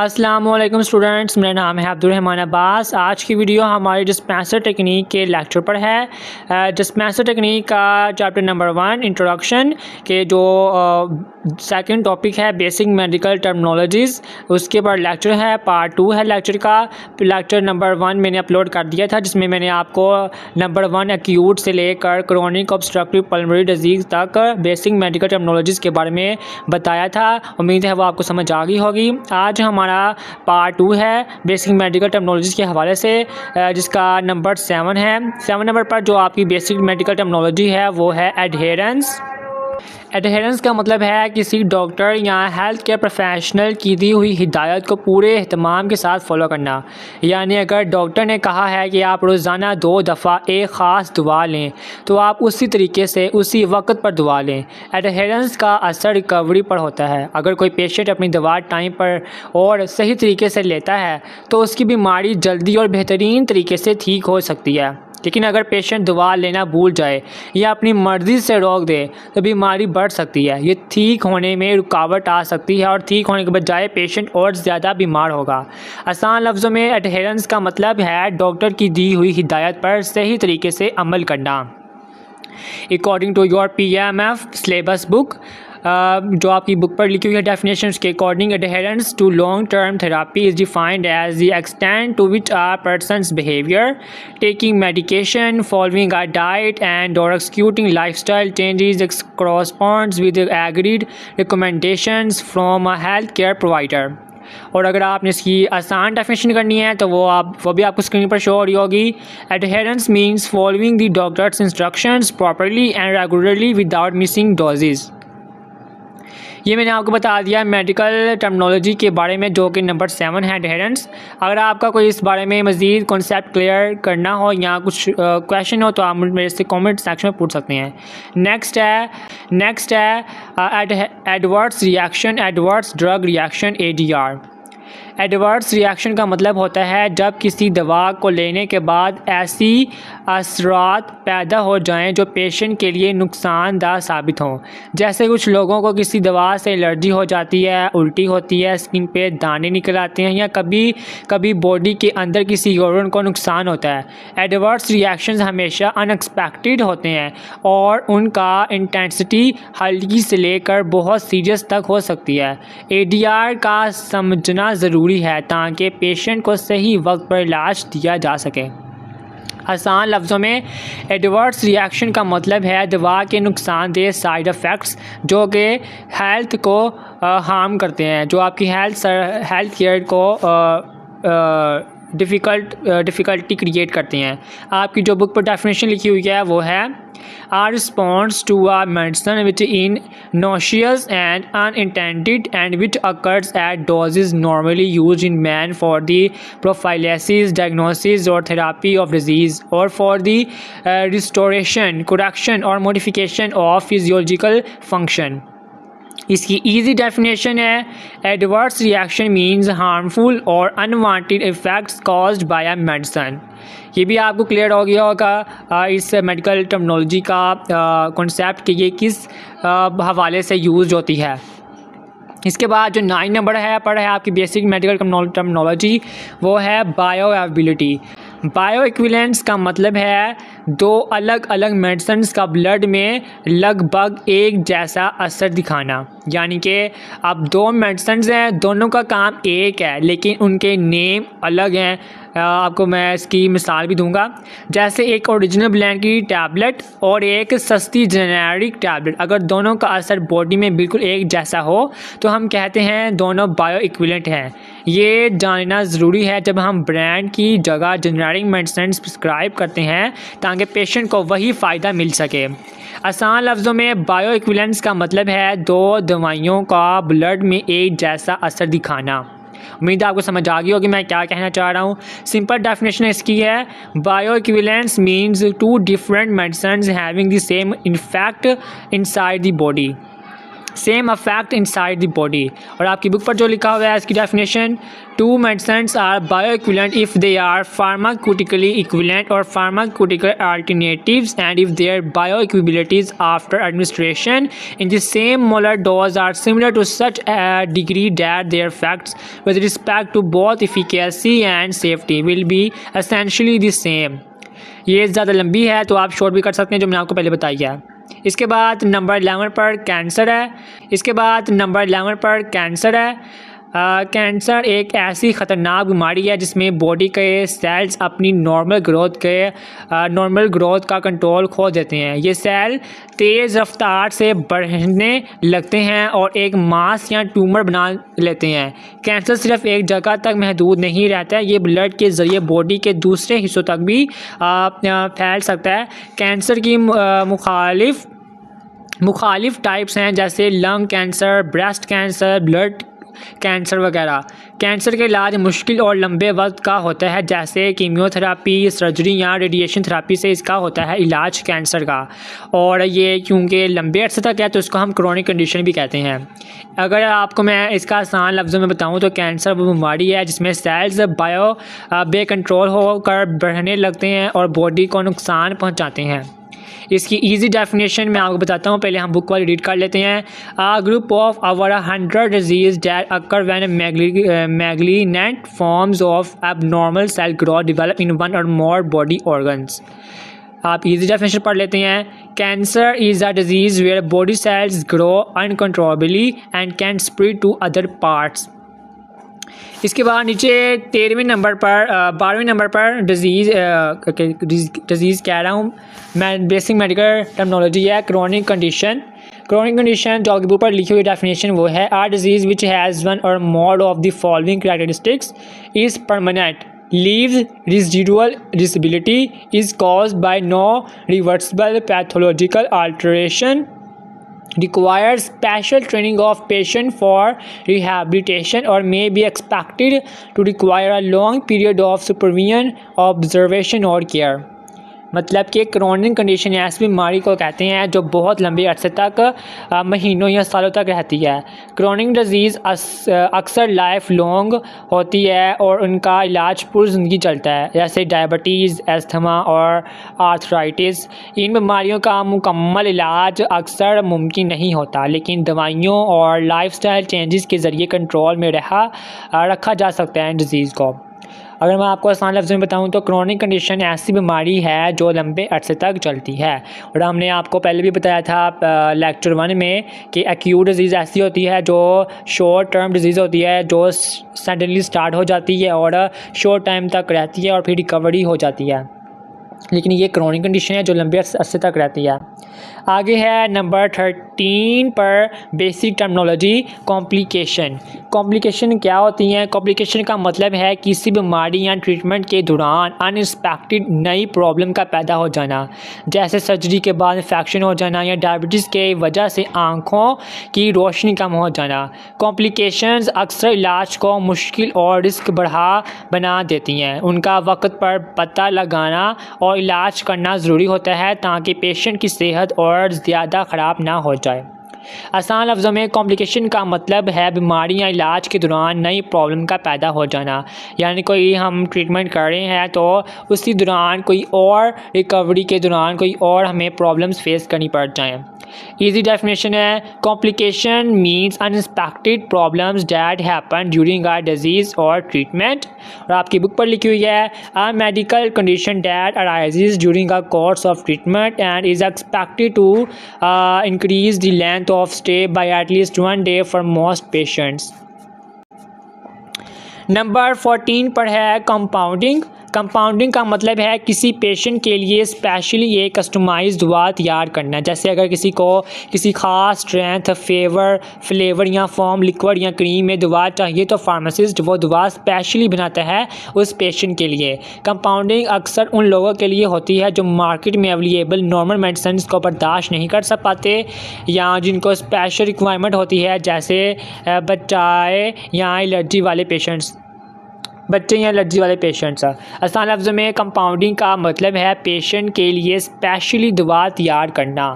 अस्सलामुअलैकुम स्टूडेंट्स, मेरा नाम है अब्दुर्रहमान अब्बास। आज की वीडियो हमारी डिस्पेंसर टेक्निक के लेक्चर पर है। डिस्पेंसर टेक्निक का चैप्टर नंबर 1 इंट्रोडक्शन के जो सेकंड टॉपिक है बेसिक मेडिकल टर्मिनोलॉजीज़, उसके बाद लेक्चर है। पार्ट 2 है लेक्चर का। लेक्चर नंबर 1 मैंने अपलोड कर दिया था, जिसमें मैंने आपको नंबर 1 एक्यूट से लेकर क्रोनिक ऑब्स्ट्रक्टिव पल्मोनरी डिजीज़ तक बेसिक मेडिकल टर्मिनोलॉजीज़ के बारे में बताया था। उम्मीद है वो आपको समझ आ गई होगी। आज हमारा पार्ट 2 है बेसिक मेडिकल टर्मिनोलॉजीज़ के हवाले से, जिसका नंबर 7 है। 7 नंबर पर जो आपकी बेसिक मेडिकल टर्मिनोलॉजी है वो है एडहेरेंस। एडहेरेंस का मतलब है किसी डॉक्टर या हेल्थ केयर प्रोफेशनल की दी हुई हिदायत को पूरे एहतमाम के साथ फॉलो करना। यानी अगर डॉक्टर ने कहा है कि आप रोज़ाना 2 दफ़ा एक ख़ास दवा लें, तो आप उसी तरीके से उसी वक्त पर दवा लें। एडहेरेंस का असर रिकवरी पर होता है। अगर कोई पेशेंट अपनी दवा टाइम पर और सही तरीके से लेता है तो उसकी बीमारी जल्दी और बेहतरीन तरीके से ठीक हो सकती है। लेकिन अगर पेशेंट दवा लेना भूल जाए या अपनी मर्ज़ी से रोक दे तो बीमारी बढ़ सकती है। ये ठीक होने में रुकावट आ सकती है और ठीक होने के बजाय पेशेंट और ज़्यादा बीमार होगा। आसान लफ्ज़ों में एडहेरेंस का मतलब है डॉक्टर की दी हुई हिदायत पर सही तरीके से अमल करना। According to your PMF syllabus book, जो आपकी बुक पर लिखी हुई है डेफिनेशन के according, adherence to long term therapy is defined as the extent to which a person's behaviour taking medication following a diet and or executing lifestyle changes corresponds with agreed recommendations from a health care provider। और अगर आपने इसकी आसान definition करनी है तो वो भी आपको स्क्रीन पर शो हो रही होगी। Adherence means following the doctor's instructions properly and regularly without missing doses. ये मैंने आपको बता दिया मेडिकल टर्मिनोलॉजी के बारे में, जो कि नंबर 7 है एडहेरेंस। अगर आपका कोई इस बारे में मज़ीद कॉन्सेप्ट क्लियर करना हो या कुछ क्वेश्चन हो तो आप मेरे से कमेंट सेक्शन में पूछ सकते हैं। नेक्स्ट है adverse reaction, adverse drug reaction ADR। Adverse reaction का मतलब होता है जब किसी दवा को लेने के बाद ऐसी असरात पैदा हो जाएं जो पेशेंट के लिए नुकसानदा साबित हों। जैसे कुछ लोगों को किसी दवा से एलर्जी हो जाती है, उल्टी होती है, स्किन पे दाने निकल आते हैं या कभी कभी बॉडी के अंदर किसी ऑर्गन को नुकसान होता है। एडवर्स रिएक्शंस हमेशा अनएक्सपेक्टेड होते हैं और उनका इंटेंसिटी हल्की से लेकर बहुत सीरियस तक हो सकती है। ADR का समझना ज़रूरी है ताकि पेशेंट को सही वक्त पर इलाज दिया जा सके। आसान लफ्ज़ों में एडवर्स रिएक्शन का मतलब है दवा के नुकसानदेह साइड इफ़ेक्ट्स जो कि हेल्थ को हार्म करते हैं, जो आपकी हेल्थ केयर को डिफ़िकल्टी क्रिएट करते हैं। आपकी जो बुक पर डेफिनेशन लिखी हुई है वो है a response to a medicine which is nauseous and unintended and which occurs at doses normally used in man for the prophylaxis, diagnosis or therapy of disease or for the restoration, correction or modification of physiological function। इसकी easy definition है adverse reaction means harmful और unwanted effects caused by a medicine. ये भी आपको clear हो गया होगा इस मेडिकल टर्मिनोलॉजी का कॉन्सेप्ट कि ये किस हवाले से यूज़ होती है। इसके बाद जो 9 नंबर है आपकी बेसिक मेडिकल टर्मिनोलॉजी, वो है बायो अवेलेबिलिटी। बायो इक्विवेलेंस का मतलब है 2 अलग अलग मेडिसिन का ब्लड में लगभग एक जैसा असर दिखाना। यानी कि अब 2 मेडिसिन हैं, दोनों का काम एक है लेकिन उनके नेम अलग हैं। आपको मैं इसकी मिसाल भी दूंगा। जैसे एक ओरिजिनल ब्रांड की टैबलेट और एक सस्ती जेनेरिक टैबलेट, अगर दोनों का असर बॉडी में बिल्कुल एक जैसा हो तो हम कहते हैं दोनों बायो इक्विवेलेंट हैं। ये जानना ज़रूरी है जब हम ब्रांड की जगह जेनेरिक मेडिसिन प्रिस्क्राइब करते हैं ताकि पेशेंट को वही फ़ायदा मिल सके। आसान लफ्ज़ों में बायो इक्विवेलेंस का मतलब है 2 दवाइयों का ब्लड में एक जैसा असर दिखाना। उम्मीद है आपको समझ आ गई होगी मैं क्या कहना चाह रहा हूँ। सिंपल डेफिनेशन इसकी है bio equivalence means 2 different medicine having the same effect inside the body. Same affect inside the body. और आपकी बुक पर जो लिखा हुआ है इसकी definition, two medicines are bio equivalent if they are pharmaceutically equivalent or pharmaceutical alternatives and if their bio availabilities after administration in the same molar dose are similar to such degree that their facts with respect to both efficacy and safety will be essentially the same. ये ज़्यादा लंबी है तो आप short भी कर सकते हैं, जो मैंने आपको पहले बताई है। इसके बाद नंबर 11 पर कैंसर है। कैंसर एक ऐसी ख़तरनाक बीमारी है जिसमें बॉडी के सेल्स अपनी नॉर्मल ग्रोथ का कंट्रोल खो देते हैं। ये सेल तेज़ रफ्तार से बढ़ने लगते हैं और एक मास या ट्यूमर बना लेते हैं। कैंसर सिर्फ एक जगह तक महदूद नहीं रहता है, ये ब्लड के ज़रिए बॉडी के दूसरे हिस्सों तक भी फैल सकता है। कैंसर की मुखालिफ टाइप्स हैं, जैसे lung cancer, breast cancer, blood cancer वगैरह। कैंसर का इलाज मुश्किल और लंबे वक्त का होता है, जैसे कीमोथेरापी, सर्जरी या रेडिएशन थेरापी से इसका होता है इलाज कैंसर का। और ये क्योंकि लंबे अरसे तक है तो इसको हम क्रोनिक कंडीशन भी कहते हैं। अगर आपको मैं इसका आसान लफ्ज़ों में बताऊं तो कैंसर वो बीमारी है जिसमें सेल्स बेकंट्रोल होकर बढ़ने लगते हैं और बॉडी को नुकसान पहुँचाते हैं। इसकी इजी डेफिनेशन मैं आपको बताता हूँ, पहले हम बुक वाली रीड कर लेते हैं। A group of over 100 disease that occur when malignant forms of abnormal cell growth develop in one or more body organs. आप इजी डेफिनेशन पढ़ लेते हैं। Cancer is a disease where body cells grow uncontrollably and can spread to other parts. इसके बाद नीचे 12वें number पर disease कह रहा हूँ मैं, बेसिक मेडिकल टर्मिनोलॉजी है क्रोनिक कंडीशन जो आपके बुक पर लिखी हुई डेफिनेशन वो है, are disease which has one or more of the following characteristics, is permanent, leaves residual disability, is caused by no reversible pathological alteration, requires special training of patient for rehabilitation or may be expected to require a long period of supervision, observation or care। मतलब कि chronic condition ऐसी बीमारी को कहते हैं जो बहुत लंबे अरसे तक महीनों या सालों तक रहती है। क्रोनिक डिजीज़ अक्सर लाइफ लॉन्ग होती है और उनका इलाज पूरी ज़िंदगी चलता है, जैसे डायबिटीज़, अस्थमा और आर्थराइटिस। इन बीमारियों का मुकम्मल इलाज अक्सर मुमकिन नहीं होता, लेकिन दवाइयों और लाइफस्टाइल चेंजेस के ज़रिए कंट्रोल में रखा जा सकता है डिज़ीज़ को। अगर मैं आपको आसान लफ्ज़ों में बताऊं तो क्रोनिक कंडीशन ऐसी बीमारी है जो लंबे अरसे तक चलती है। और हमने आपको पहले भी बताया था लेक्चर 1 में कि एक्यूट डिजीज़ ऐसी होती है जो शॉर्ट टर्म डिजीज़ होती है, जो सडनली स्टार्ट हो जाती है और शॉर्ट टाइम तक रहती है और फिर रिकवरी हो जाती है। लेकिन ये क्रोनिक कंडीशन है जो लंबे अरसे तक रहती है। आगे है नंबर 13 पर बेसिक टर्मिनोलॉजी, कॉम्प्लिकेशन क्या होती हैं। कॉम्प्लिकेशन का मतलब है किसी बीमारी या ट्रीटमेंट के दौरान अनएक्सपेक्टेड नई प्रॉब्लम का पैदा हो जाना, जैसे सर्जरी के बाद इन्फेक्शन हो जाना या डायबिटीज़ के वजह से आँखों की रोशनी कम हो जाना। कॉम्प्लिकेशंस अक्सर इलाज को मुश्किल और रिस्क बना देती हैं। उनका वक्त पर पता लगाना और इलाज करना ज़रूरी होता है ताकि पेशेंट की सेहत और ज़्यादा ख़राब ना हो जाए। आसान लफ्ज़ों में कॉम्प्लिकेशन का मतलब है बीमारी या इलाज के दौरान नई प्रॉब्लम का पैदा हो जाना, यानी कोई हम ट्रीटमेंट कर रहे हैं तो उसी दौरान कोई और रिकवरी के दौरान कोई और हमें प्रॉब्लम्स फेस करनी पड़ जाएँ। इजी डेफिनेशन है, complication means unexpected problems that happen during a disease और ट्रीटमेंट। और आपकी बुक पर लिखी हुई है, a medical condition that arises during a course of treatment and is expected to increase the length of stay by at least 1 day for most patients. Number 14 पर है compounding का मतलब है किसी पेशेंट के लिए स्पेशली एक कस्टमाइज्ड दवा तैयार करना। जैसे अगर किसी को किसी ख़ास स्ट्रेंथ, फ्लेवर या फॉर्म, लिक्विड या क्रीम में दवा चाहिए तो फार्मासिस्ट वो दवा स्पेशली बनाता है उस पेशेंट के लिए। कंपाउंडिंग अक्सर उन लोगों के लिए होती है जो मार्केट में अवेलेबल नॉर्मल मेडिसिन को बर्दाश्त नहीं कर पाते या जिनको स्पेशल रिक्वायरमेंट होती है, जैसे बच्चे या एलर्जी वाले पेशेंट्स। बच्चे या एलर्जी वाले पेशेंट्स। आसान लफ्ज़ों में कंपाउंडिंग का मतलब है पेशेंट के लिए स्पेशली दवा तैयार करना।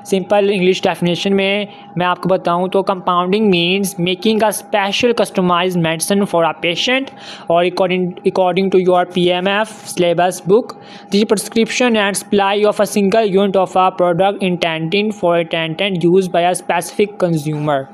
सिंपल इंग्लिश डेफिनेशन में मैं आपको बताऊं तो compounding means making a special customised medicine for a patient और according to your PMF syllabus book the prescription and supply of a single unit of a product intended for intended use by a specific consumer.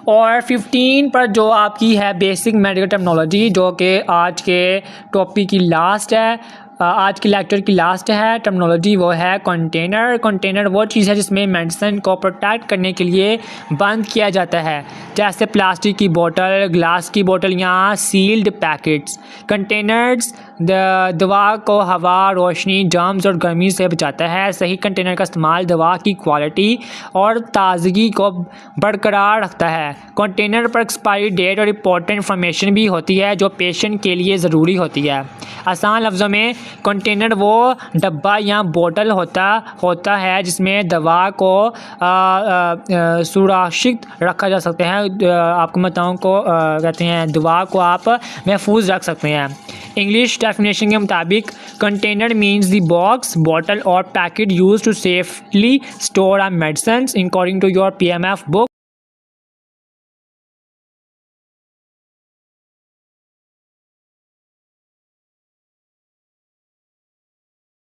और 15 पर जो आपकी है basic medical terminology, जो कि आज के टॉपिक की लास्ट है, आज की लेक्चर की लास्ट है टर्मिनोलॉजी, वो है कंटेनर। कंटेनर वो चीज़ है जिसमें मेडिसिन को प्रोटेक्ट करने के लिए बंद किया जाता है, जैसे प्लास्टिक की बोतल, ग्लास की बोतल या सील्ड पैकेट्स। कंटेनर्स दवा को हवा, रोशनी, जर्म्स और गर्मी से बचाता है। सही कंटेनर का इस्तेमाल दवा की क्वालिटी और ताज़गी को बरकरार रखता है। कंटेनर पर एक्सपायरी डेट और इम्पोर्टेंट इंफॉर्मेशन भी होती है जो पेशेंट के लिए ज़रूरी होती है। आसान लफ्ज़ों में कंटेनर वो डब्बा या बोतल होता है जिसमें दवा को सुरक्षित रखा जा सकता है। आपको बताऊँ को कहते हैं दवा को आप महफूज रख सकते हैं। इंग्लिश डेफिनेशन के मुताबिक container means the box, bottle or packet use to safely store a medicine according to your PMF book.